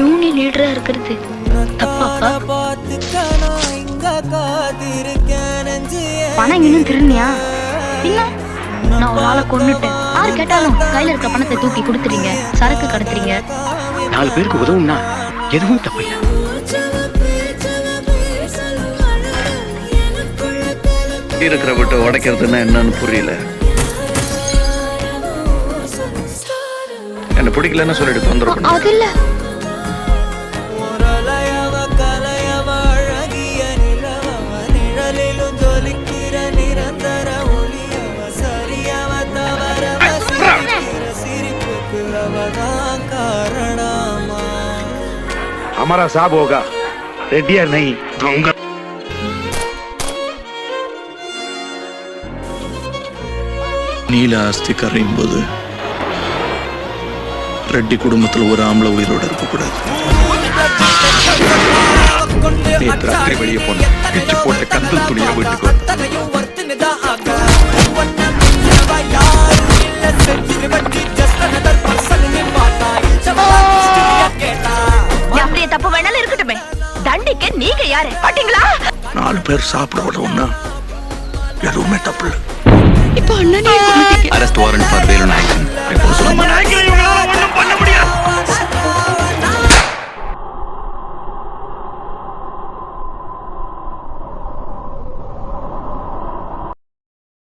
Union லீடரா இருக்கிறது தப்பாப்பா? பணம் இன்னும் திருநியா? பின்ன நான் ஒரு ஆளை கொன்னுட்டேன். யாரு கேட்டாலும் கையில இருக்க பணத்தை தூக்கி கொடுத்துறீங்க, சரக்கு கடத்துறீங்க. 4 பேருக்கு உதவும்னா எதுவும் தப்பு இல்லை. இருக்கிற விட்டு உடைக்கிறதுன்னா என்னன்னு புரியல. என்ன பிடிக்கலன்னு சொல்லிட்டு தொந்தரவு. அது இல்ல, हमारा साहब होगा, रेड्डी नहीं दूंगा. நீல ஆஸ்தி கரையும் போது ரெட்டி குடும்பத்தில் ஒரு ஆம்பளை உயிரோட இருக்கக்கூடாது. நேற்று ராத்திரி வெளியே போன பிச்சு போட்ட கந்தல் துணியை வீட்டுக்கு அப்படியே தப்பு வேணாலும் இருக்கட்டுமே, தண்டிக்க நீங்க யாரு பாத்தீங்களா? 4 பேர் சாப்பிட விடவும்னா எதுவுமே தப்பு இல்லை. இப்ப அண்ணனே arrest warrant for Velu Nayakkan.